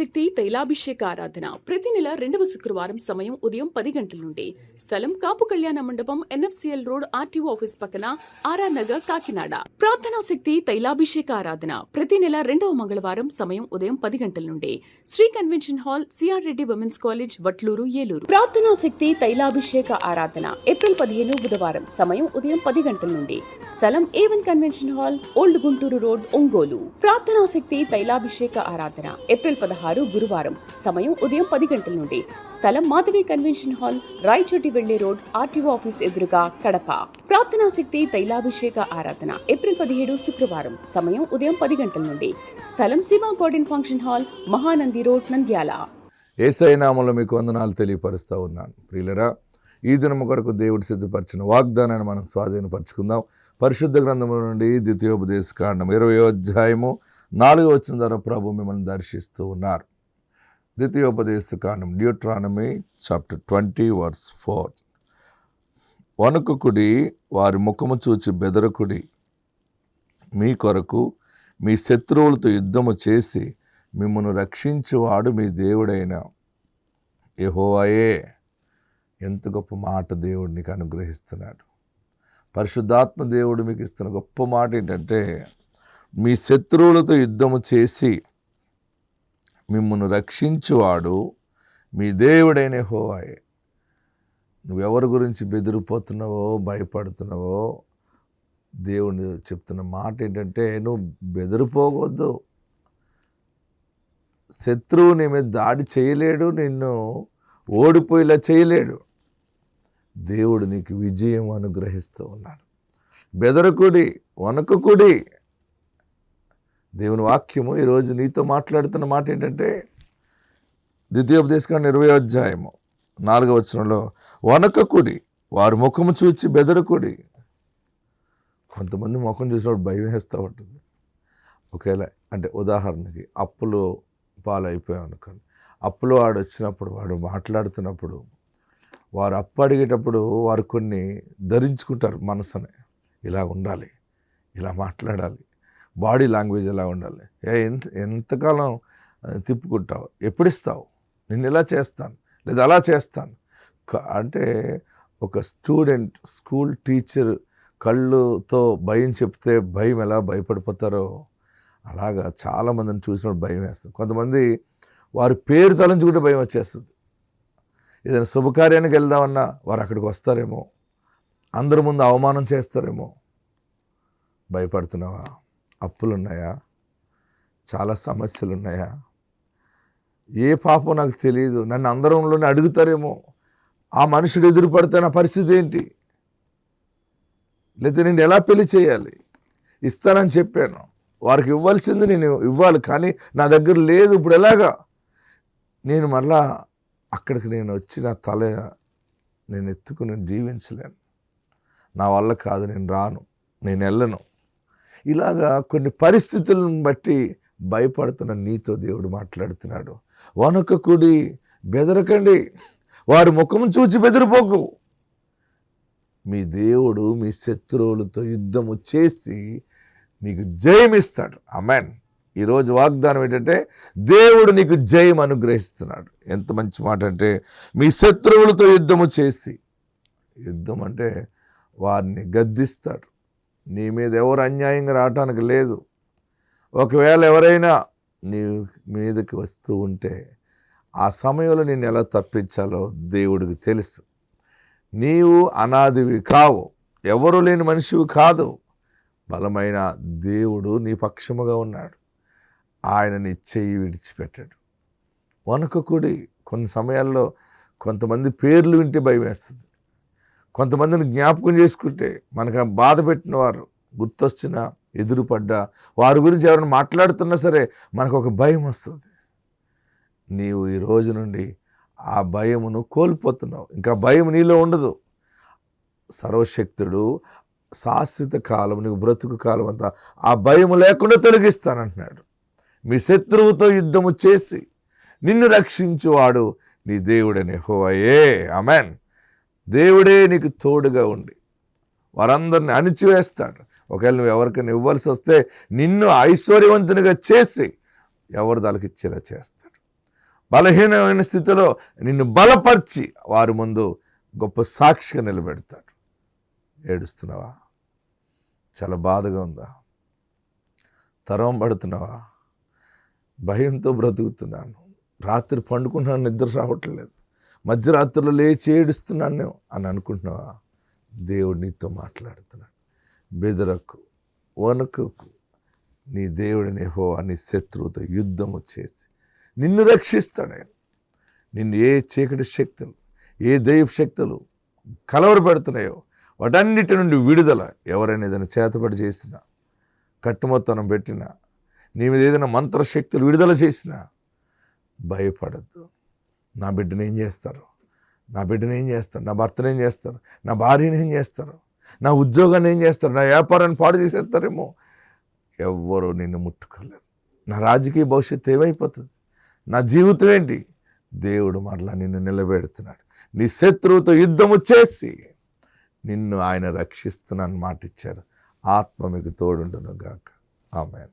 శక్తి తైలాభిషేక ఆరాధన ప్రతి నెల 2వ శుక్రవారం సమయం ఉదయం 10 గంటల నుండి. స్థలం కాపు కళ్యాణ మండపం, NFCL రోడ్, RTO ఆఫీస్ పక్కన, RR నగర్, కాకినాడ. ప్రార్థనా శక్తి తైలాభిషేక ఆరాధన ప్రతి నెల 2వ మంగళవారం సమయం ఉదయం 10 గంటల నుండి. Sri convention hall, CR Reddy women's college, Vatluru, Eluru. ప్రార్థనా శక్తి తైలాభిషేక ఆరాధన ఏప్రిల్ 15 బుధవారం సమయం ఉదయం 10 గంటల నుండి. స్థలం A1 convention hall, old Guntur road, Ongole. ప్రార్థనా శక్తి తైలాభిషేక ఆరాధన ఏప్రిల్ 16 గురువారం సమయం ఉదయం 10 గంటల నుండి. స్థలం మాధవి కన్వెన్షన్ హాల్, రాయచోటి వెళ్లే రోడ్, RTO ఆఫీస్ ఎదురుగా, కడప. ప్రార్థనా శక్తి తైలాభిషేక ఆరాధన ఏప్రిల్ 17 శుక్రవారం సమయం ఉదయం 10 గంటల నుండి. స్థలం Shiva garden function hall, Mahanandi road, Nandyal. Yesayya నామములో మీకు వందనాలు తెలియపరుస్తూ ఉన్నాను. ప్రియులరా, ఈ దినము కొరకు దేవుడు సిద్ధపరిచిన వాగ్దానాన్ని మనం స్వాధీనపరచుకుందాం. పరిశుద్ధ గ్రంథముల నుండి ద్వితీయోపదేశకాండం 20వ అధ్యాయము 4వ వచనం ద్వారా ప్రభు మిమ్మల్ని దర్శిస్తూ ఉన్నారు. ద్వితీయోపదేశకాండం, డ్యూట్రానమీ చాప్టర్ 20 verse 4. వణుకుడి, వారి ముఖము చూచి బెదరకుడి. మీ కొరకు మీ శత్రువులతో యుద్ధము చేసి మిమ్మల్ని రక్షించువాడు మీ దేవుడైన యెహోవాయే. ఎంత గొప్ప మాట దేవుడు నీకు అనుగ్రహిస్తున్నాడు. పరిశుద్ధాత్మ దేవుడు మీకు ఇస్తున్న గొప్ప మాట ఏంటంటే, మీ శత్రువులతో యుద్ధము చేసి మిమ్మల్ని రక్షించువాడు మీ దేవుడైన యెహోవాయే. నువ్వెవరి గురించి బెదిరిపోతున్నావో, భయపడుతున్నావో, దేవుడు చెప్తున్న మాట ఏంటంటే, నువ్వు బెదిరిపోవద్దు. శత్రువు నీ మీద దాడి చేయలేడు, నిన్ను ఓడిపోయేలా చేయలేడు. దేవుడు నీకు విజయం అనుగ్రహిస్తూ ఉన్నాడు. బెదరకుడి, వణకుకుడి. దేవుని వాక్యము ఈరోజు నీతో మాట్లాడుతున్న మాట ఏంటంటే, ద్వితీయోపదేశకాండం 20వ అధ్యాయము 4వ వచనంలో, వణకకుడి, వారి ముఖము చూచి బెదరకుడి. కొంతమంది ముఖం చూసినప్పుడు భయం వేస్తూ ఉంటుంది. ఒకవేళ అంటే ఉదాహరణకి అప్పులు పాలైపోయాం అనుకోండి. అప్పులో వాడు వచ్చినప్పుడు, వాడు మాట్లాడుతున్నప్పుడు, వారు అప్పు అడిగేటప్పుడు వారు కొన్ని ధరించుకుంటారు మనసుని. ఇలా ఉండాలి, ఇలా మాట్లాడాలి, బాడీ లాంగ్వేజ్ ఎలా ఉండాలి. ఎంతకాలం తిప్పుకుంటావు, ఎప్పుడు ఇస్తావు, నేను ఇలా చేస్తాను లేదా అలా చేస్తాను అంటే, ఒక స్టూడెంట్ స్కూల్ టీచర్ కళ్ళుతో భయం చెప్తే భయం ఎలా భయపడిపోతారో అలాగా చాలామందిని చూసినప్పుడు భయం వేస్తుంది. కొంతమంది వారి పేరు తలంచుకుంటే భయం వచ్చేస్తుంది. ఏదైనా శుభకార్యానికి వెళ్దామన్నా వారు అక్కడికి వస్తారేమో, అందరి ముందు అవమానం చేస్తారేమో. భయపడుతున్నావా? అప్పులున్నాయా? చాలా సమస్యలు ఉన్నాయా? ఏ పాపం నాకు తెలియదు, నన్ను అందరంలోనే అడుగుతారేమో, ఆ మనుషుడు ఎదురుపడితే నా పరిస్థితి ఏంటి, లేదా నేను ఎలా పెళ్లి చేయాలి, ఇస్తానని చెప్పాను, వారికి ఇవ్వాల్సింది నేను ఇవ్వాలి, కానీ నా దగ్గర లేదు, ఇప్పుడు ఎలాగా, నేను మళ్ళా అక్కడికి నేను వచ్చి నా తల నేను ఎత్తుకుని జీవించలేను, నా వల్ల కాదు, నేను రాను, నేను వెళ్ళను. ఇలాగా కొన్ని పరిస్థితులను బట్టి భయపడుతున్న నీతో దేవుడు మాట్లాడుతున్నాడు. వణకకుడి, బెదరకండి, వారి ముఖం చూచి బెదిరిపోకు. మీ దేవుడు మీ శత్రువులతో యుద్ధము చేసి నీకు జయం ఇస్తాడు. ఆమేన్. ఈరోజు వాగ్దానం ఏంటంటే, దేవుడు నీకు జయం అనుగ్రహిస్తున్నాడు. ఎంత మంచి మాట అంటే, మీ శత్రువులతో యుద్ధము చేసి. యుద్ధం అంటే వారిని గద్దిస్తాడు. నీ మీద ఎవరు అన్యాయంగా రావటానికి లేదు. ఒకవేళ ఎవరైనా నీ మీదకి వస్తూ ఉంటే ఆ సమయంలో నేను ఎలా తప్పించాలో దేవుడికి తెలుసు. నీవు అనాదివి కావు, ఎవరు లేని మనిషివి కాదు. బలమైన దేవుడు నీ పక్షముగా ఉన్నాడు. ఆయన నీ చెయ్యి విడిచిపెట్టాడు. వణకకుడి. కొన్ని సమయాల్లో కొంతమంది పేర్లు వింటే భయం వేస్తుంది. కొంతమందిని జ్ఞాపకం చేసుకుంటే, మనకు బాధ పెట్టిన వారు గుర్తొచ్చినా, ఎదురుపడ్డా, వారి గురించి ఎవరైనా మాట్లాడుతున్నా సరే మనకు ఒక భయం వస్తుంది. నీవు ఈ రోజు నుండి ఆ భయమును కోల్పోతున్నావు. ఇంకా భయం నీలో ఉండదు. సర్వశక్తుడు శాశ్వత కాలం, నీకు బ్రతుకు కాలం అంతా ఆ భయం లేకుండా తొలగిస్తానంటున్నాడు. మీ శత్రువుతో యుద్ధము చేసి నిన్ను రక్షించువాడు నీ దేవుడని యెహోవాయే. ఆమేన్. దేవుడే నీకు తోడుగా ఉండి వారందరిని అణిచివేస్తాడు. ఒకవేళ నువ్వు ఎవరికైనా ఇవ్వాల్సి వస్తే నిన్ను ఐశ్వర్యవంతునిగా చేసి ఎవరు దానికి ఇచ్చేలా చేస్తాడు. బలహీనమైన స్థితిలో నిన్ను బలపరిచి వారి ముందు గొప్ప సాక్షిగా నిలబెడతాడు. ఏడుస్తున్నావా? చాలా బాధగా ఉందా? తరం పడుతున్నావా? భయంతో బ్రతుకుతున్నాను, రాత్రి పండుకున్నాను, నిద్ర రావట్లేదు, మధ్యరాత్రిలో లేచి ఏడుస్తున్నాను అని అనుకుంటున్నావా? దేవుడు నీతో మాట్లాడుతున్నాడు. బెదరకు, వణుకుకు. నీ దేవుడిని యెహోవా నీ శత్రువుతో యుద్ధము చేసి నిన్ను రక్షిస్తాడు. ఆయన నిన్ను ఏ చీకటి శక్తులు, ఏ దైవ శక్తులు కలవరపెడుతున్నాయో వాటన్నిటి నుండి విడుదల. ఎవరైనా ఏదైనా చేతబడి చేసినా, కట్టుమొత్తనం పెట్టినా, నీ మీద ఏదైనా మంత్రశక్తులు విడుదల చేసినా భయపడద్దు. నా బిడ్డను ఏం చేస్తారు, నా బిడ్డను ఏం చేస్తారు, నా భర్తను ఏం చేస్తారు, నా భార్యను ఏం చేస్తారు, నా ఉద్యోగాన్ని ఏం చేస్తారు, నా వ్యాపారాన్ని పాడు చేసేస్తారేమో. ఎవ్వరూ నిన్ను ముట్టుకోలేరు. నా రాజకీయ భవిష్యత్తు ఏమైపోతుంది, నా జీవితం ఏంటి? దేవుడు మరలా నిన్ను నిలబెడుతున్నాడు. నీ శత్రువుతో యుద్ధము చేసి నిన్ను ఆయన రక్షిస్తున్నాను మాట ఇచ్చారు. ఆత్మ మీకు తోడుండును గాక. ఆమేన్.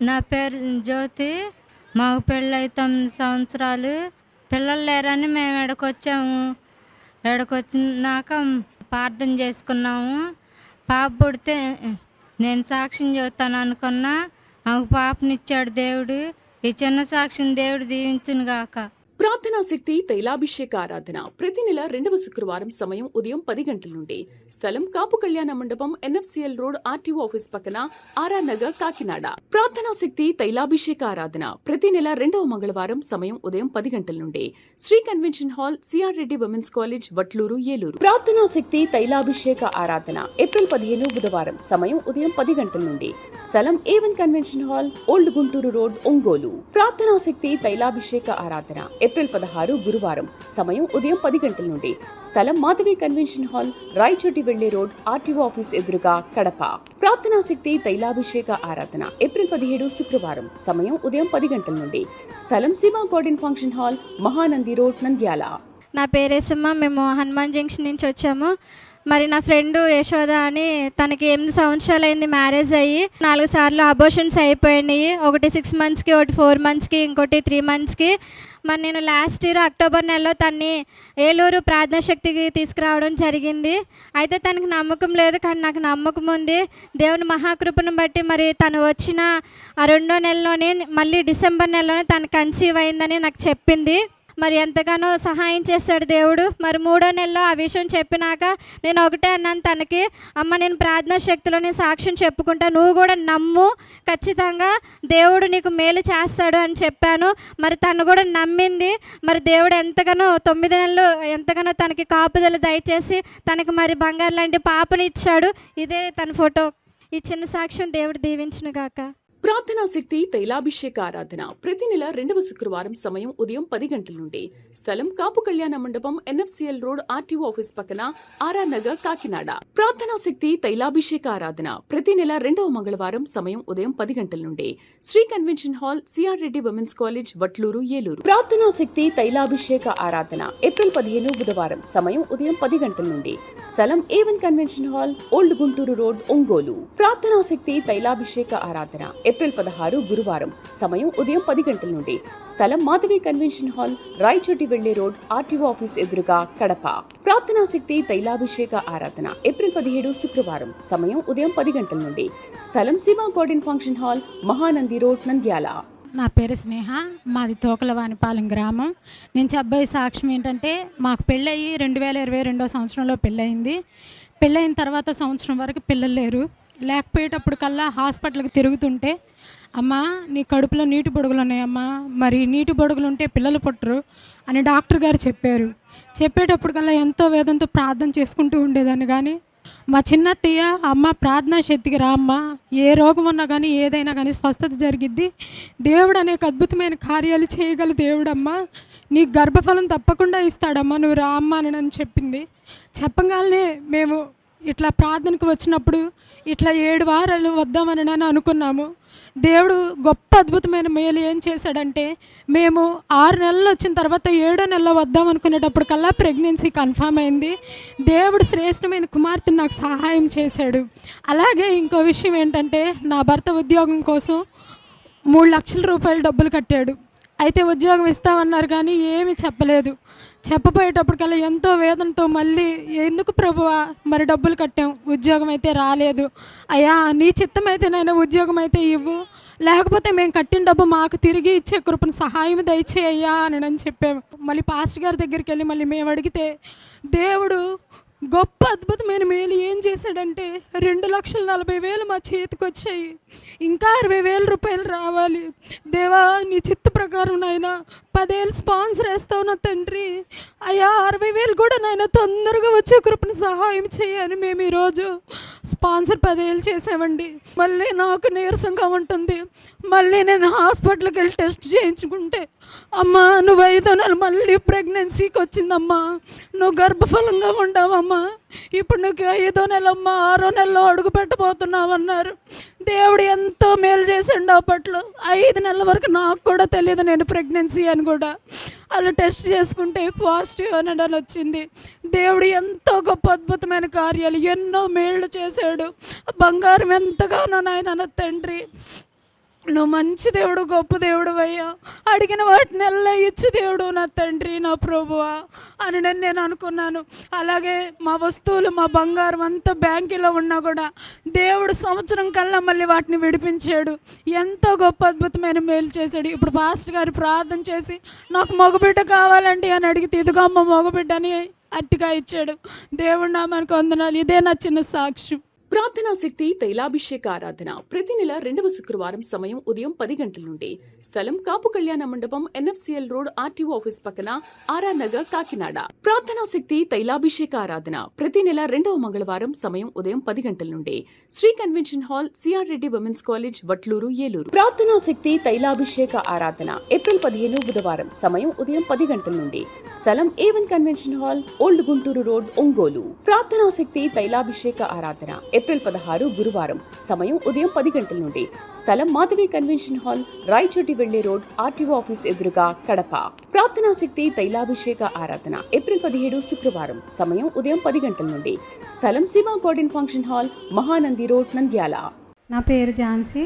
నా పేరు జ్యోతి. మాకు పెళ్ళై 9 సంవత్సరాలు. పిల్లలు లేరని మేము ఎడకొచ్చాము. ఎడకొచ్చినాక ప్రార్థన చేసుకున్నాము. పాప పుడితే నేను సాక్ష్యం చెబుతాను అనుకున్నా. మాకు పాపనిచ్చాడు దేవుడు. ఈ చిన్న సాక్ష్యం దేవుడు దీవించును గాక. ప్రార్థనా శక్తి తైలాభిషేక ఆరాధన ప్రతి నెల 2వ శుక్రవారం సమయం ఉదయం 10 గంటల నుండి. స్థలం కాపు కళ్యాణ మండపం, NFCL రోడ్, RTO ఆఫీస్ పక్కన, ఆర్ఆర్ నగర్, కాకినాడ. ప్రార్థనా శక్తి తైలాభిషేక ఆరాధన ప్రతి నెల 2వ మంగళవారం సమయం ఉదయం 10 గంటల నుండి. Sri convention hall, CR Reddy women's college, Vatluru, Eluru. ప్రార్థనా శక్తి తైలాభిషేక ఆరాధన ఏప్రిల్ 15 బుధవారం సమయం ఉదయం 10 గంటల నుండి. స్థలం A1 convention hall, old Guntur road, Ongole. ప్రార్థనా శక్తి తైలాభిషేక ఆరాధన ఏప్రిల్ 16 గురువారం సమయం ఉదయం 10 గంటల నుండి. స్థలం మాధవి కన్వెన్షన్ హాల్, రాయచోటి వెళ్లే రోడ్, RTO ఆఫీస్ ఎదురుగా, కడప. ప్రార్థనా శక్తి తైలాభిషేక ఆరాధన ఏప్రిల్ 17 శుక్రవారం సమయం ఉదయం 10 గంటల నుండి. స్థలం Shiva garden function hall, Mahanandi road, Nandyal. నా పేరేసమ్మ. మేము హనుమాన్ జంక్షన్ నుంచి వచ్చాము. మరి నా ఫ్రెండ్ యశోద అని, తనకి 8 సంవత్సరాలు అయింది మ్యారేజ్ అయ్యి. 4 సార్లు అబోషన్స్ అయిపోయినాయి. ఒకటి 6 మంత్స్కి, ఒకటి 4 మంత్స్కి, ఇంకోటి 3 మంత్స్కి. మరి నేను లాస్ట్ ఇయర్ అక్టోబర్ నెలలో తన్ని ఏలూరు ప్రార్థనా శక్తికి తీసుకురావడం జరిగింది. అయితే తనకి నమ్మకం లేదు, కానీ నాకు నమ్మకం ఉంది. దేవుని మహాకృపను బట్టి మరి తను వచ్చిన ఆ 2వ నెలలోనే, మళ్ళీ డిసెంబర్ నెలలోనే తను కన్సీవ్ అయిందని నాకు చెప్పింది. మరి ఎంతగానో సహాయం చేశాడు దేవుడు. మరి 3వ నెలలో ఆ విషయం చెప్పినాక నేను ఒకటే అన్నాను తనకి, అమ్మ నేను ప్రార్థనా శక్తిలోనే సాక్ష్యం చెప్పుకుంటా, నువ్వు కూడా నమ్ము, ఖచ్చితంగా దేవుడు నీకు మేలు చేస్తాడు అని చెప్పాను. మరి తను కూడా నమ్మింది. మరి దేవుడు ఎంతగానో 9 నెలలు ఎంతగానో తనకి కాపుదల దయచేసి తనకి మరి బంగారు లాంటి పాపని ఇచ్చాడు. ఇదే తన ఫోటో. ఈ చిన్న సాక్ష్యం దేవుడు దీవించును గాక. ప్రార్థనా శక్తి తైలాభిషేక ఆరాధన ప్రతి నెల 2వ శుక్రవారం సమయం ఉదయం 10 గంటల నుండి. స్థలం కాపు కళ్యాణ మండపం, NFCL రోడ్, RTO ఆఫీస్ పక్కన, ఆర్ఆర్ నగర్, కాకినాడ. ప్రార్థనా శక్తి తైలాభిషేక ఆరాధన ప్రతి నెల 2వ మంగళవారం సమయం ఉదయం 10 గంటల నుండి. Sri convention hall, CR Reddy women's college, Vatluru, Eluru. ప్రార్థనా శక్తి తైలాభిషేక ఆరాధన ఏప్రిల్ 15 బుధవారం సమయం ఉదయం 10 గంటల నుండి. స్థలం A1 convention hall, old Guntur road, Ongole. ప్రార్థనా శక్తి తైలాభిషేక ఆరాధన ఏప్రిల్ 16 గురువారం సమయం ఉదయం 10 గంటల నుండి. స్థలం మాధవి కన్వెన్షన్ హాల్, రాయచోటి వెళ్లే రోడ్, RTO ఆఫీస్ ఎదురుగా, కడప. ప్రార్థనా శక్తి తైలాభిషేక ఆరాధన ఏప్రిల్ 17 శుక్రవారం సమయం ఉదయం 10 గంటల నుండి. స్థలం Shiva garden function hall, Mahanandi road, Nandyal. నా పేరు స్నేహ. మాది తోకలవానిపాలెం గ్రామం. నేను చెప్పబోయే సాక్ష్యం ఏంటంటే, మాకు పెళ్ళయి 2022వ సంవత్సరంలో పెళ్ళయింది. పెళ్ళయిన తర్వాత సంవత్సరం వరకు పిల్లలు లేరు. లేకపోయేటప్పుడు కల్లా హాస్పిటల్కి తిరుగుతుంటే, అమ్మ నీ కడుపులో నీటి బొడుగులు ఉన్నాయమ్మా, మరి నీటి బొడుగులు ఉంటే పిల్లలు పుట్టరు అని డాక్టర్ గారు చెప్పారు. చెప్పేటప్పుడు కల్లా ఎంతో వేదంతో ప్రార్థన చేసుకుంటూ ఉండేదాన్ని. కానీ మా చిన్నత్తయ్య, అమ్మ ప్రార్థనా శక్తికి రా అమ్మ, ఏ రోగం ఉన్నా కానీ ఏదైనా కానీ స్వస్థత జరిగిద్ది, దేవుడు అనేక అద్భుతమైన కార్యాలు చేయగల దేవుడమ్మా, నీకు గర్భఫలం తప్పకుండా ఇస్తాడమ్మా, నువ్వు రా అమ్మ అని నన్ను చెప్పింది. చెప్పగానే మేము ఇట్లా ప్రార్థనకు వచ్చినప్పుడు ఇట్లా 7 వారాలు వద్దామని నేను అనుకున్నాము. దేవుడు గొప్ప అద్భుతమైన మేలు ఏం చేశాడంటే, మేము 6 నెలలు వచ్చిన తర్వాత 7వ నెలలో వద్దాం అనుకునేటప్పుడు కల్లా ప్రెగ్నెన్సీ కన్ఫామ్ అయింది. దేవుడు శ్రేష్టమైన కుమార్తెను నాకు సహాయం చేశాడు. అలాగే ఇంకో విషయం ఏంటంటే, నా భర్త ఉద్యోగం కోసం 3 లక్షల రూపాయలు డబ్బులు కట్టాడు. అయితే ఉద్యోగం ఇస్తామన్నారు కానీ ఏమీ చెప్పలేదు. చెప్పపోయేటప్పటికల్లా ఎంతో వేదనతో మళ్ళీ ఎందుకు ప్రభువా మరి డబ్బులు కట్టాం, ఉద్యోగం అయితే రాలేదు, అయ్యా నీ చిత్తం అయితే నైనా ఉద్యోగం అయితే ఇవ్వు, లేకపోతే మేము కట్టిన డబ్బు మాకు తిరిగి ఇచ్చే కృపను సహాయం దయచేయ్యా అని చెప్పాము. మళ్ళీ పాస్టర్ గారి దగ్గరికి వెళ్ళి మళ్ళీ మేము అడిగితే దేవుడు గొప్ప అద్భుతమైన మేలు ఏం చేశాడంటే 2,40,000 మా చేతికి వచ్చాయి. ఇంకా 60,000 రూపాయలు రావాలి. దేవా నీ చిత్త ప్రకారం నాయనా 10 ఏళ్ళు స్పాన్సర్ వేస్తావు నా తండ్రి, అయ్యా 60,000 కూడా నాయన తొందరగా వచ్చే కృపను సహాయం చేయని మేము ఈరోజు స్పాన్సర్ 10 ఏళ్ళు చేసామండి. మళ్ళీ నాకు నీరసంగా ఉంటుంది. మళ్ళీ నేను హాస్పిటల్కి వెళ్ళి టెస్ట్ చేయించుకుంటే అమ్మా నువ్వు 5వ నెల మళ్ళీ ప్రెగ్నెన్సీకి వచ్చిందమ్మా, నువ్వు గర్భఫలంగా ఉండవమ్మా, ఇప్పుడు నీకు 5వ నెల అమ్మా 6వ నెలలో అడుగు పెట్టబోతున్నావు అన్నారు. దేవుడు ఎంతో మేలు చేసిండు. అప్పట్లో 5 నెలల వరకు నాకు కూడా తెలియదు నేను ప్రెగ్నెన్సీ అని కూడా. అలా టెస్ట్ చేసుకుంటే పాజిటివ్ అనడం వచ్చింది. దేవుడు ఎంతో గొప్ప అద్భుతమైన కార్యాలు ఎన్నో మేళ్ళు చేశాడు. బంగారం ఎంతగానో నాయన నా తండ్రి, నువ్వు మంచి దేవుడు, గొప్ప దేవుడు అయ్యా, అడిగిన వాటిని ఎల్లా ఇచ్చి దేవుడు నా తండ్రి నా ప్రభువా అని నేను అనుకున్నాను. అలాగే మా వస్తువులు మా బంగారం అంతా బ్యాంకులో ఉన్నా కూడా దేవుడు సంవత్సరం కల్లా మళ్ళీ వాటిని విడిపించాడు. ఎంతో గొప్ప అద్భుతమైన మేలు చేశాడు. ఇప్పుడు పాస్టర్ గారు ప్రార్థన చేసి నాకు మగబిడ్డ కావాలండి అని అడిగితే ఇదిగో అమ్మ మగబిడ్డని అట్టిగా ఇచ్చాడు. దేవుడు నామానికి వందనాలు. ఇదే నా చిన్న సాక్ష్యం. ప్రార్థనా శక్తి తైలాభిషేక ఆరాధన ప్రతి నెల 2వ శుక్రవారం సమయం ఉదయం 10 గంటల నుండి. స్థలం కాపు కళ్యాణ మండపం, NFCL రోడ్, RTO ఆఫీస్ పక్కన, ఆర్ఆర్ నగర్, కాకినాడ. ప్రార్థనా శక్తి తైలాభిషేక ఆరాధన ప్రతి నెల 2వ మంగళవారం సమయం ఉదయం 10 గంటల నుండి. Sri convention hall, CR Reddy women's college, Vatluru, Eluru. ప్రార్థనా శక్తి తైలాభిషేక ఆరాధన ఏప్రిల్ 15 బుధవారం సమయం ఉదయం 10 గంటల నుండి. స్థలం A1 convention hall, old Guntur road, Ongole. ప్రార్థనా శక్తి తైలాభిషేక ఆరాధన ఏప్రిల్ 16 గురువారం సమయం ఉదయం 10 గంటల నుండి. స్థలం మాధవి కన్వెన్షన్ హాల్, రాయచోటి వెళ్లే రోడ్, RTO ఆఫీస్ ఎదురుగా, కడప. ప్రార్థనా శక్తి తైలాభిషేక ఆరాధన ఏప్రిల్ 17 శుక్రవారం సమయం ఉదయం 10 గంటల నుండి. స్థలం Shiva garden function hall, Mahanandi road, Nandyal. నా పేరు ఝాన్సీ,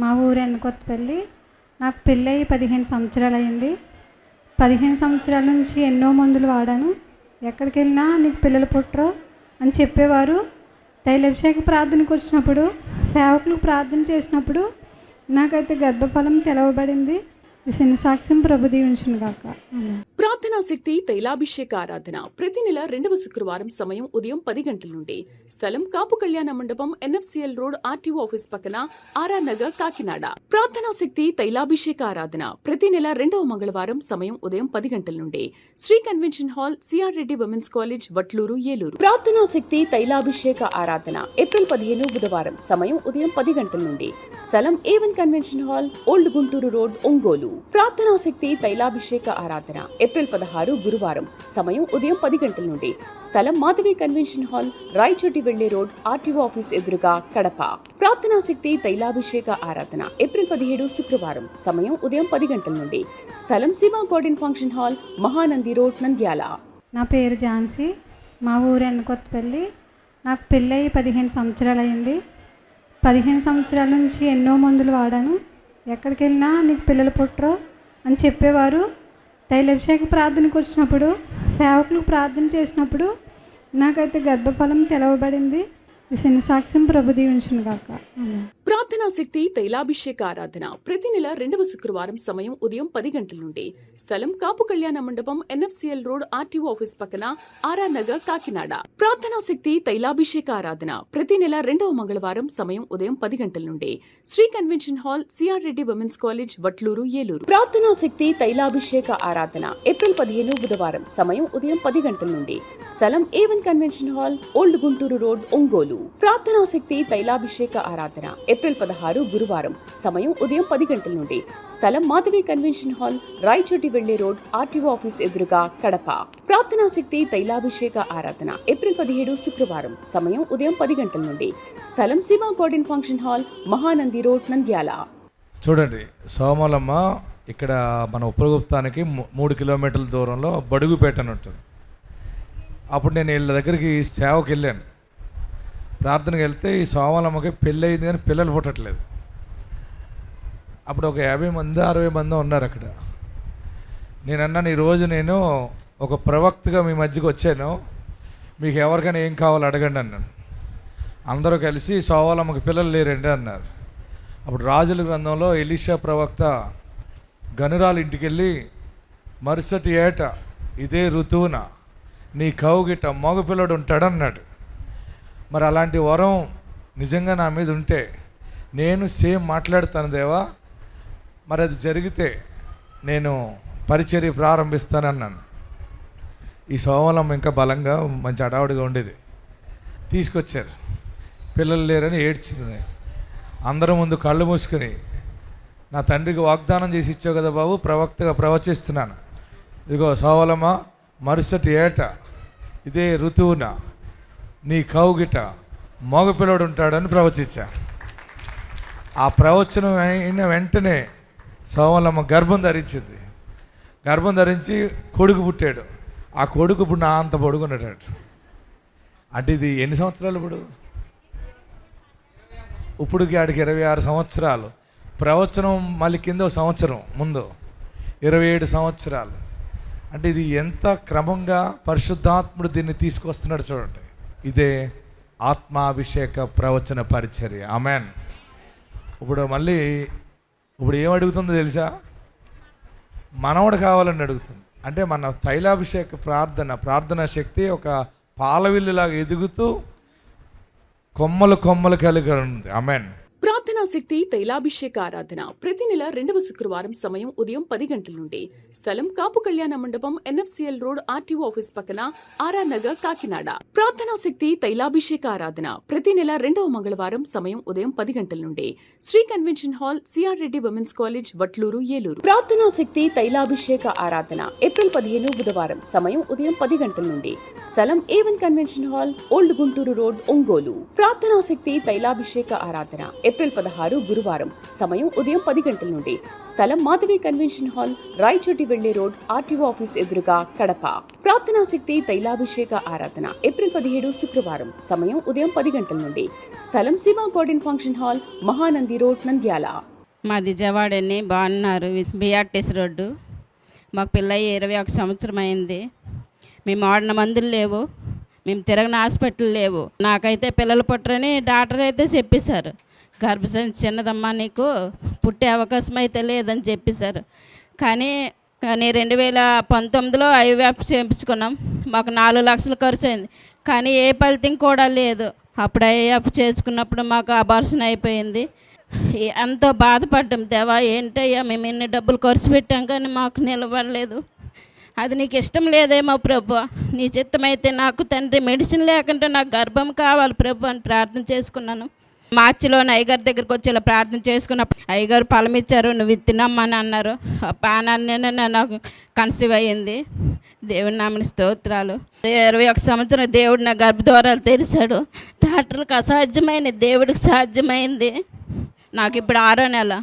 మా ఊరు ఎన్నకొత్తపల్లి. నాకు పెళ్ళయి 15 సంవత్సరాలు అయింది. 15 సంవత్సరాల నుంచి ఎన్నో మందులు వాడాను. ఎక్కడికి వెళ్ళినా నీకు పిల్లలు పుట్టరు అని చెప్పేవారు. తైలాభిషేక ప్రార్థనకు వచ్చినప్పుడు, సేవకులకు ప్రార్థన చేసినప్పుడు నాకైతే గర్భఫలం తెలవబడింది. ఈ చిన్న సాక్ష్యం ప్రభు దీవించును గాక. ప్రార్థనా శక్తి తైలాభిషేక ఆరాధన ప్రతి నెల 2వ శుక్రవారం సమయం ఉదయం 10 గంటల నుండి. స్థలం కాపు కళ్యాణ మండపం, NFCL రోడ్, RTO ఆఫీస్ పక్కన, ఆర్ఆర్ నగర్, కాకినాడ. ప్రార్థనా శక్తి తైలాభిషేక ఆరాధన ప్రతి నెల 2వ మంగళవారం సమయం ఉదయం 10 గంటల నుండి. Sri convention hall, CR Reddy women's college, Vatluru, Eluru. ప్రార్థనా శక్తి తైలాభిషేక ఆరాధన ఏప్రిల్ 15 బుధవారం సమయం ఉదయం 10 గంటల నుండి. స్థలం A1 convention hall, old Guntur road, Ongole. ప్రార్థనా శక్తి తైలాభిషేక ఆరాధన ఏప్రిల్ 16 గురువారం సమయం ఉదయం 10 గంటల నుండి. స్థలం మాధవి కన్వెన్షన్ హాల్, రాయచోటి వెళ్లే రోడ్, RTO ఆఫీస్ ఎదురుగా, కడప. ప్రార్థనా శక్తి తైలాభిషేక ఆరాధన ఏప్రిల్ 17 శుక్రవారం సమయం ఉదయం 10 గంటల నుండి. స్థలం Shiva garden function hall, Mahanandi road, Nandyal. నా పేరు ఝాన్సీ, మా ఊరు ఎన్నకొత్తపల్లి. నాకు పెళ్ళయి 15 సంవత్సరాలు అయింది. 15 సంవత్సరాల నుంచి ఎన్నో మందులు వాడాను. ఎక్కడికి వెళ్ళినా నీకు పిల్లలు పుట్టరు అని చెప్పేవారు. తైలాభిషేక ప్రార్థనకు వచ్చినప్పుడు, సేవకులకు ప్రార్థన చేసినప్పుడు నాకైతే గర్భఫలం తెలవబడింది. ఈ చిన్న సాక్ష్యం ప్రభు దీవించును గాక. ప్రార్థనా శక్తి తైలాభిషేక ఆరాధన ప్రతి నెల 2వ శుక్రవారం సమయం ఉదయం 10 గంటల నుండి. స్థలం కాపు కళ్యాణ మండపం, NFCL రోడ్, RTO ఆఫీస్ పక్కన, ఆర్ఆర్ నగర్, కాకినాడ. ప్రార్థనా శక్తి తైలాభిషేక ఆరాధన ప్రతి నెల 2వ మంగళవారం సమయం ఉదయం 10 గంటల నుండి. Sri convention hall, CR Reddy women's college, Vatluru, Eluru. ప్రార్థనా శక్తి తైలాభిషేక ఆరాధన ఏప్రిల్ 15 బుధవారం సమయం ఉదయం 10 గంటల నుండి. స్థలం A1 convention hall, old Guntur road, Ongole. ప్రార్థనా శక్తి తైలాభిషేక ఆరాధన ఏప్రిల్ 16 గురువారం సమయం ఉదయం 10 గంటల నుండి. స్థలం మాధవి కన్వెన్షన్ హాల్, రాయచోటి వెళ్లే రోడ్, RTO ఆఫీస్ ఎదురుగా, కడప. ప్రార్థనా శక్తి తైలాభిషేక ఆరాధన ఏప్రిల్ 17 శుక్రవారం సమయం ఉదయం 10 గంటల నుండి. స్థలం Shiva garden function hall, Mahanandi road, Nandyal. చూడండి, సోమలమ్మ ఇక్కడ మన ఉప్పరగుప్తానికి 3 కిలోమీటర్ల దూరంలో బడుగుపేట అని ఉంటుంది. అప్పుడు నేను వీళ్ళ దగ్గరికి సేవకి వెళ్ళాను. ప్రార్థనకి వెళ్తే ఈ సోమలమ్మకి పెళ్ళి అయింది కానీ పిల్లలు పుట్టట్లేదు. అప్పుడు ఒక 50 మంది 60 మంది ఉన్నారు అక్కడ. నేను అన్నాను, ఈరోజు నేను ఒక ప్రవక్తగా మీ మధ్యకి వచ్చాను, మీకు ఎవరికైనా ఏం కావాలో అడగండి అన్నాను. అందరూ కలిసి సోవాలమ్మకి పిల్లలు లేరండి అన్నారు. అప్పుడు రాజుల గ్రంథంలో ఎలీషా ప్రవక్త గనురాలు ఇంటికి వెళ్ళి మరుసటి ఏట ఇదే ఋతువున నీ కౌగిట మగపిల్లడు ఉంటాడన్నాడు. మరి అలాంటి వరం నిజంగా నా మీద ఉంటే నేను సేమ్ మాట్లాడుతాను దేవా, మరి అది జరిగితే నేను పరిచర్య ప్రారంభిస్తానన్నాను. ఈ సోమలమ్మ ఇంకా బలంగా మంచి అడావుడిగా ఉండేది. తీసుకొచ్చారు, పిల్లలు లేరని ఏడ్చింది. అందరం ముందు కళ్ళు మూసుకుని, నా తండ్రికి వాగ్దానం చేసి ఇచ్చావు కదా బాబు, ప్రవక్తగా ప్రవచిస్తున్నాను, ఇదిగో సోమలమ్మ మరుసటి ఏట ఇదే ఋతువున నీ కౌగిట మగపిల్లడు ఉంటాడని ప్రవచించా. ఆ ప్రవచనం అయిన వెంటనే సోమలమ్మ గర్భం ధరించింది. గర్భం ధరించి కొడుకు పుట్టాడు. ఆ కొడుకు ఇప్పుడు నా అంత పొడుగున్నాడు. అంటే ఇది ఎన్ని సంవత్సరాలు? ఇప్పుడుకి ఆడికి 26 సంవత్సరాలు. ప్రవచనం మళ్ళీ కింద ఒక సంవత్సరం ముందు 27 సంవత్సరాలు. అంటే ఇది ఎంత క్రమంగా పరిశుద్ధాత్ముడు దీన్ని తీసుకొస్తున్నాడు చూడండి. ఇదే ఆత్మాభిషేక ప్రవచన పరిచర్య. ఆమెన్. ఇప్పుడు ఏం అడుగుతుందో తెలుసా? మనవడు కావాలని అడుగుతుంది. అంటే మన తైలాభిషేక ప్రార్థనా శక్తి ఒక పాలవిల్లులాగా ఎదుగుతూ కొమ్మలు కలిగి ఉంది. ఆమెన్. ప్రార్థనా శక్తి తైలాభిషేక ఆరాధన ప్రతి నెల 2వ శుక్రవారం సమయం ఉదయం 10 గంటల నుండి. స్థలం కాపు కళ్యాణ మండపం, NFCL రోడ్, RTO ఆఫీస్ పక్కన, ఆర్ఆర్ నగర్, కాకినాడ. ప్రార్థనా శక్తి తైలాభిషేక ఆరాధన ప్రతి నెల 2వ మంగళవారం సమయం ఉదయం 10 గంటల నుండి. Sri convention hall, CR Reddy women's college, Vatluru, Eluru. ప్రార్థనా శక్తి తైలాభిషేక ఆరాధన ఏప్రిల్ 15 బుధవారం సమయం ఉదయం 10 గంటల నుండి. స్థలం A1 convention hall, old Guntur road, Ongole. ప్రార్థనా శక్తి తైలాభిషేక ఆరాధన ఏప్రిల్ 16 గురువారం సమయం ఉదయం 10 గంటల నుండి. స్థలం మాధవి కన్వెన్షన్ హాల్, రాయచోటి వెళ్లే రోడ్, RTO ఆఫీస్ ఎదురుగా, కడప. ప్రార్థనా శక్తి తైలాభిషేక ఆరాధన ఏప్రిల్ 17 శుక్రవారం సమయం ఉదయం 10 గంటల నుండి. స్థలం Shiva garden function hall, Mahanandi road, Nandyal. మాది జవాడని. బాగున్నారు. BRTS road. మాకు పిల్లయ్యి 21 సంవత్సరం అయింది. మేము వాడిన మందులు లేవు, మేము తిరగని హాస్పిటల్ లేవు. నాకైతే పిల్లలు పుట్టరని డాక్టర్ అయితే చెప్పేశారు. గర్భసంచి చిన్నదమ్మా, నీకు పుట్టే అవకాశం అయితే లేదని చెప్పేశారు. కానీ 2019లో IVF చేయించుకున్నాం. మాకు 4 లక్షలు ఖర్చు అయింది. కానీ ఏ ఫలితం కూడా లేదు. అప్పుడు IVF చేసుకున్నప్పుడు మాకు అబార్షన్ అయిపోయింది. ఎంతో బాధపడ్డాం. దేవా, ఏంటయ్యా మేము ఎన్ని డబ్బులు ఖర్చు పెట్టాం కానీ మాకు నిలబడలేదు. అది నీకు ఇష్టం లేదేమో ప్రభు, నీ చిత్తమైతే నాకు తండ్రి మెడిసిన్ లేకుండా నాకు గర్భం కావాలి ప్రభు అని ప్రార్థన చేసుకున్నాను. మార్చిలో అయ్యగారి దగ్గరికి వచ్చి ఇలా ప్రార్థన చేసుకున్నప్పుడు అయ్యగారు ఫలం ఇచ్చారు, నువ్వు తినమ్మని అన్నారు. ఆ పానాన్ని నాకు కన్సీవ్ అయ్యింది. దేవుని నామని స్తోత్రాలు. 21 సంవత్సరం దేవుడు నా గర్భద్వారాలు తెరిచాడు. డాక్టర్లకు అసాధ్యమైంది, దేవుడికి సాధ్యమైంది. నాకు ఇప్పుడు 6వ నెల.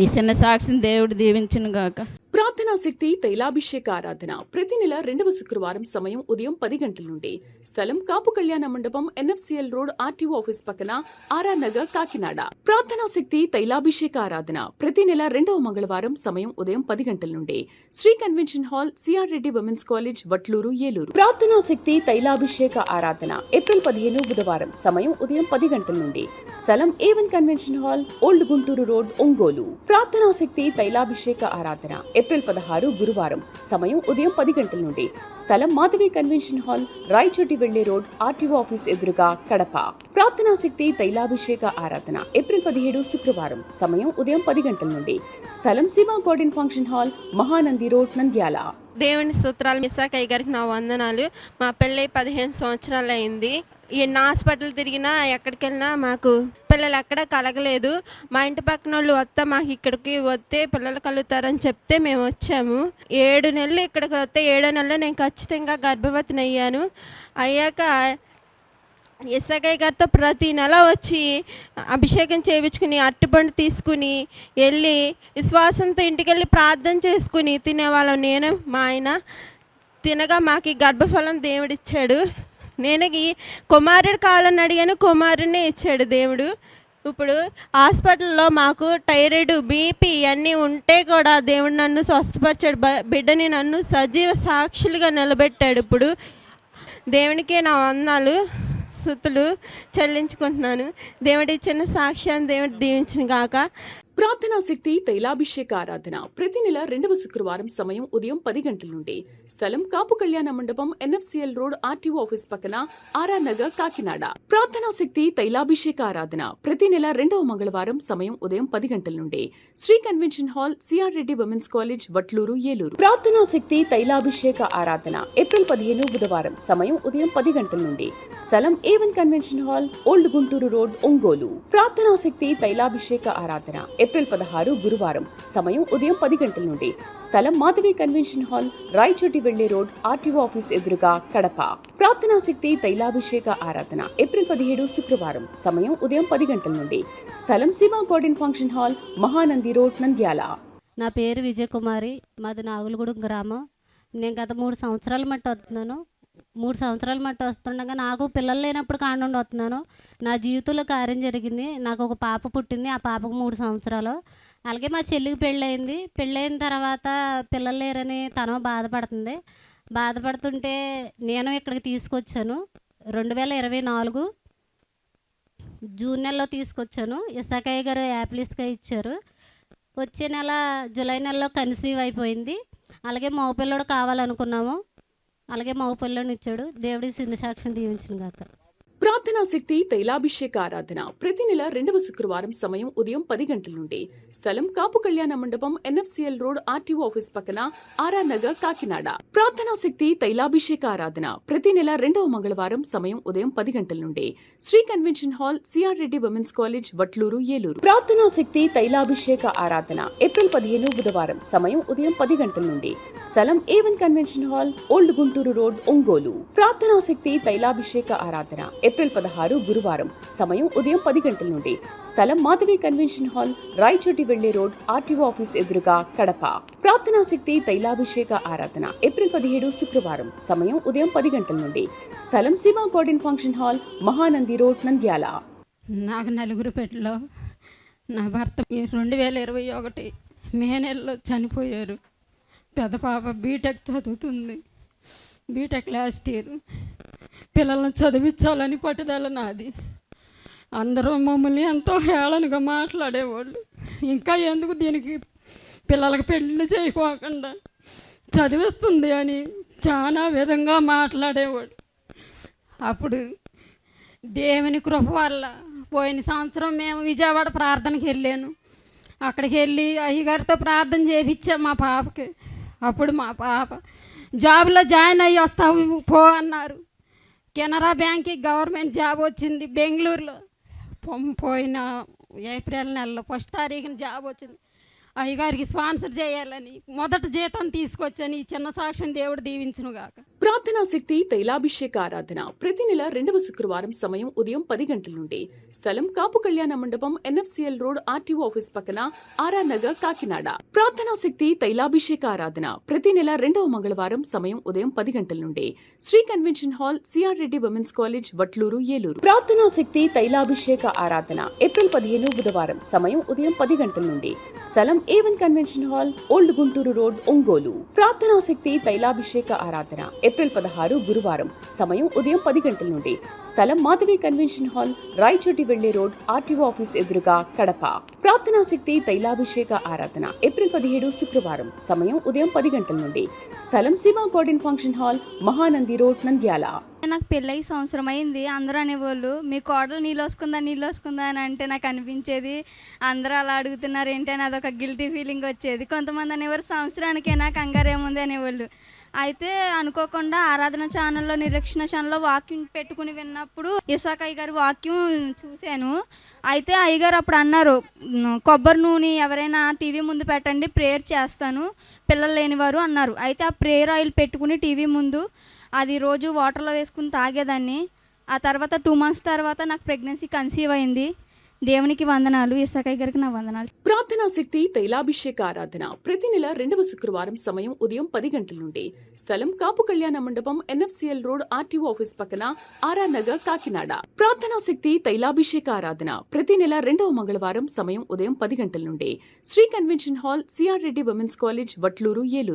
ఈ చిన్న సాక్షిని దేవుడు దీవించును గాక. ప్రార్థనా శక్తి తైలాభిషేక ఆరాధన ప్రతి నెల 2వ శుక్రవారం సమయం ఉదయం 10 గంటల నుండి. స్థలం కాపు కళ్యాణ మండపం, NFCL రోడ్, RTO ఆఫీస్ పక్కన, ఆర్ఆర్ నగర్, కాకినాడ. ప్రార్థనా శక్తి తైలాభిషేక ఆరాధన ప్రతి నెల 2వ మంగళవారం సమయం ఉదయం 10 గంటల నుండి. Sri convention hall, CR Reddy women's college, Vatluru, Eluru. ప్రార్థనా శక్తి తైలాభిషేక ఆరాధన ఏప్రిల్ 15 బుధవారం సమయం ఉదయం 10 గంటల నుండి. స్థలం A1 convention hall, old Guntur road, Ongole. ప్రార్థనా శక్తి తైలాభిషేక ఆరాధన ఏప్రిల్ 16 గురువారం సమయం ఉదయం 10 గంటల నుండి. స్థలం మాధవి కన్వెన్షన్ హాల్, రాయచోటి వెళ్లే రోడ్, RTO ఆఫీస్ ఎదురుగా, కడప. ప్రార్థనా శక్తి తైలాభిషేక ఆరాధన ఏప్రిల్ 17 శుక్రవారం సమయం ఉదయం 10 గంటల నుండి. స్థలం Shiva garden function hall, Mahanandi road, Nandyal. దేవుని స్తోత్రాలు. మిస్సాకయ్య గారికి నా వందనాలు. మా పెళ్ళై 15 సంవత్సరాలు అయింది. ఎన్ని హాస్పిటల్ తిరిగినా ఎక్కడికి వెళ్ళినా మాకు పిల్లలు ఎక్కడా కలగలేదు. మా ఇంటి పక్కన వాళ్ళు వస్తే మాకు ఇక్కడికి వస్తే పిల్లలు కలుగుతారని చెప్తే మేము వచ్చాము. 7 నెలలు ఇక్కడికి వస్తే 7వ నెలలో నేను ఖచ్చితంగా గర్భవతిని అయ్యాను. అయ్యాక ఎస్ఐ గారితో ప్రతి నెల వచ్చి అభిషేకం చేయించుకుని అరటిపండు తీసుకుని వెళ్ళి విశ్వాసంతో ఇంటికి వెళ్ళి ప్రార్థన చేసుకుని తినేవాళ్ళం. నేను మా ఆయన తినగా మాకు గర్భఫలం దేవుడిచ్చాడు. నేను కుమారుడు కావాలని అడిగాను, కుమారుడినే ఇచ్చాడు దేవుడు. ఇప్పుడు హాస్పిటల్లో మాకు థైరాయిడ్ బీపీ ఇవన్నీ ఉంటే కూడా దేవుడు నన్ను స్వస్థపరిచాడు. బిడ్డని నన్ను సజీవ సాక్షులుగా నిలబెట్టాడు. ఇప్పుడు దేవునికే నా వందనాలు స్తుతులు చెల్లించుకుంటున్నాను. దేవుడి ఇచ్చిన సాక్ష్యాన్ని దేవుడు దీవించిన గాక. ప్రార్థనా శక్తి తైలాభిషేక ఆరాధన ప్రతి నెల 2వ శుక్రవారం సమయం ఉదయం 10 గంటల నుండి. స్థలం కాపు కళ్యాణ మండపం, ఎన్ఎఫ్సిఎల్ రోడ్, ఆర్టీఓ ఆఫీస్ పక్కన, ఆర్ఆర్ నగర్, కాకినాడ. ప్రార్థనా శక్తి తైలాభిషేక ఆరాధన ప్రతి నెల 2వ మంగళవారం సమయం ఉదయం 10 గంటల నుండి. Sri convention hall, CR Reddy women's college, Vatluru, Eluru. ప్రార్థనా శక్తి తైలాభిషేక ఆరాధన ఏప్రిల్ 15 బుధవారం సమయం ఉదయం 10 గంటల నుండి. స్థలం A1 convention hall, old Guntur road, Ongole. ప్రార్థనా శక్తి తైలాభిషేక ఆరాధన ఏప్రిల్ 16 గురువారం సమయం ఉదయం 10 గంటల నుండి. స్థలం మాధవి కన్వెన్షన్ హాల్, రాయచోటి వెళ్లే రోడ్, ఆర్టీఓ ఆఫీస్ ఎదురుగా, కడప. ప్రార్థనా శక్తి తైలాభిషేక ఆరాధన ఏప్రిల్ 17 శుక్రవారం సమయం ఉదయం 10 గంటల నుండి. స్థలం Shiva garden function hall, Mahanandi road, Nandyal. నా పేరు విజయకుమారి, మాది నాగులగూడెం గ్రామం. నేను గత 3 సంవత్సరాల మట్టి వస్తున్నాను. 3 సంవత్సరాల మట్టి వస్తుండగా నాకు పిల్లలు లేనప్పుడు కానుండి వస్తున్నాను. నా జీవితంలో కార్యం జరిగింది. నాకు ఒక పాప పుట్టింది. ఆ పాపకు 3 సంవత్సరాలు. అలాగే మా చెల్లికి పెళ్ళయింది. పెళ్ళైన తర్వాత పిల్లలు లేరని తను బాధపడుతుంటే నేను ఇక్కడికి తీసుకొచ్చాను. 2024 జూన్ నెలలో తీసుకొచ్చాను. ఇసాకయ్య గారు యాప్లిస్గా ఇచ్చారు. వచ్చే నెల జూలై నెలలో కన్సీవ్ అయిపోయింది. అలాగే మగపిల్లడు కావాలనుకున్నాము. అలాగే మగపిల్లని ఇచ్చాడు. దేవుడి సిద్ధ సాక్ష్యం దీవించిన గాక. ప్రార్థనా శక్తి తైలాభిషేక ఆరాధన ప్రతి నెల 2వ శుక్రవారం సమయం ఉదయం 10 గంటల నుండి. స్థలం కాపు కళ్యాణ మండపం, ఎన్ఎఫ్సిఎల్ రోడ్, ఆర్టీఓ ఆఫీస్ పక్కన, ఆర్ఆర్ నగర్, కాకినాడ. ప్రార్థనా శక్తి తైలాభిషేక ఆరాధన ప్రతి నెల 2వ మంగళవారం సమయం ఉదయం 10 గంటల నుండి. Sri convention hall, CR Reddy women's college, Vatluru, Eluru. ప్రార్థనా శక్తి తైలాభిషేక ఆరాధన ఏప్రిల్ 15 బుధవారం సమయం ఉదయం 10 గంటల నుండి. స్థలం A1 convention hall, old Guntur road, Ongole. ప్రార్థనా శక్తి తైలాభిషేక ఆరాధన ఏప్రిల్ 16 గురువారం సమయం ఉదయం 10 గంటల నుండి. స్థలం మాధవి కన్వెన్షన్ హాల్, రాయచోటి వెళ్లే రోడ్, ఆర్టీఓ ఆఫీస్ ఎదురుగా, కడప. ప్రార్థనా శక్తి తైలాభిషేక ఆరాధన ఏప్రిల్ 17 శుక్రవారం సమయం ఉదయం 10 గంటల నుండి. స్థలం Shiva garden function hall, Mahanandi road, Nandyal. నాకు నలుగురు పెట్టలో నా భర్త 2021 మే నెలలో చనిపోయారు. పెద్ద పాప బీటెక్ చదువుతుంది. B Tech last year. పిల్లల్ని చదివించాలని పట్టుదల నాది. అందరూ మమ్మల్ని ఎంతో హేళనగా మాట్లాడేవాళ్ళు. ఇంకా ఎందుకు దీనికి పిల్లలకి పెళ్లి చేయకోకుండా చదివిస్తుంది అని చాలా విధంగా మాట్లాడేవాడు. అప్పుడు దేవుని కృప వల్ల పోయిన సంవత్సరం మేము విజయవాడ ప్రార్థనకి వెళ్ళాను. అక్కడికి వెళ్ళి అయ్యగారితో ప్రార్థన చేయించాం మా పాపకి. అప్పుడు మా పాప జాబ్లో జాయిన్ అయ్యి వస్తావు పో అన్నారు. కెనరా బ్యాంక్కి గవర్నమెంట్ జాబ్ వచ్చింది బెంగళూరులో. పోయిన ఏప్రిల్ నెలలో 1వ తారీఖున జాబ్ వచ్చింది. అయ్యగారికి స్పాన్సర్ చేయాలని మొదటి జీతం తీసుకొచ్చని ఈ చిన్న సాక్ష్యం దేవుడు దీవించును గాక. ప్రార్థనా శక్తి తైలాభిషేక ఆరాధన ప్రతి నెల 2వ శుక్రవారం సమయం ఉదయం 10 గంటల నుండి. స్థలం కాపు కళ్యాణ మండపం, ఎన్ఎఫ్సిఎల్ రోడ్, ఆర్టీఓ ఆఫీస్ పక్కన, ఆర్ఆర్ నగర్, కాకినాడ. ప్రార్థనా శక్తి తైలాభిషేక ఆరాధన ప్రతి నెల 2వ మంగళవారం సమయం ఉదయం 10 గంటల నుండి. Sri convention hall, CR Reddy women's college, Vatluru, Eluru. ప్రార్థనా శక్తి తైలాభిషేక ఆరాధన ఏప్రిల్ 15 బుధవారం సమయం ఉదయం 10 గంటల నుండి. స్థలం A1 convention hall, old Guntur road, Ongole. ప్రార్థనా శక్తి తైలాభిషేక ఆరాధన ఏప్రిల్ 16 గురువారం సమయం ఉదయం 10 గంటల నుండి. స్థలం మాధవి కన్వెన్షన్ హాల్, రాయచోటి వెళ్లే రోడ్, ఆర్టీఓ ఆఫీస్ ఎదురుగా, కడప. ప్రార్థనా శక్తి తైలాభిషేక ఆరాధన ఏప్రిల్ 17 శుక్రవారం సమయం ఉదయం 10 గంటల నుండి. స్థలం Shiva garden function hall, Mahanandi road, Nandyal. నాకు పెళ్ళై సంవత్సరం అయింది. అందరూ అనేవాళ్ళు మీ కోడలు నీళ్ళు వస్తుందా అని అంటే నాకు అనిపించేది అందరూ అలా అడుగుతున్నారు ఏంటి అని అదొక గిల్టీ ఫీలింగ్ వచ్చేది. కొంతమంది అనేవారు సంవత్సరానికైనా కంగారేముంది అనేవాళ్ళు. అయితే అనుకోకుండా ఆరాధన ఛానల్లో, నిరీక్షణ ఛానల్లో వాక్యం పెట్టుకుని విన్నప్పుడు ఇసాక్ అయ్యగారి వాక్యం చూశాను. అయితే అయ్యగారు అప్పుడు అన్నారు, కొబ్బరి నూనె ఎవరైనా టీవీ ముందు పెట్టండి, ప్రేయర్ చేస్తాను పిల్లలు లేనివారు అన్నారు. అయితే ఆ ప్రేయర్ ఆయిల్ పెట్టుకుని టీవీ ముందు అది రోజు వాటర్లో వేసుకుని తాగేదాన్ని. ఆ తర్వాత 2 months తర్వాత నాకు ప్రెగ్నెన్సీ కన్సీవ్ అయింది. దేవునికి వందనాలు, ఇసాకయ్య గారికి నా వందనాలు. ప్రార్థనా శక్తి తైలాభిషేక ఆరాధన ప్రతి నెల 2వ శుక్రవారం సమయం ఉదయం 10 గంటల నుండి. స్థలం కాపు కళ్యాణ మండపం, ఎన్ఎఫ్సిఎల్ రోడ్, ఆర్టీఓ ఆఫీస్ పక్కన, ఆర్ఆర్ నగర్, కాకినాడ. ప్రార్థనా శక్తి తైలాభిషేక ఆరాధన ప్రతి నెల 2వ మంగళవారం సమయం ఉదయం 10 గంటల నుండి. Sri convention hall, CR Reddy women's college, Vatluru, Eluru.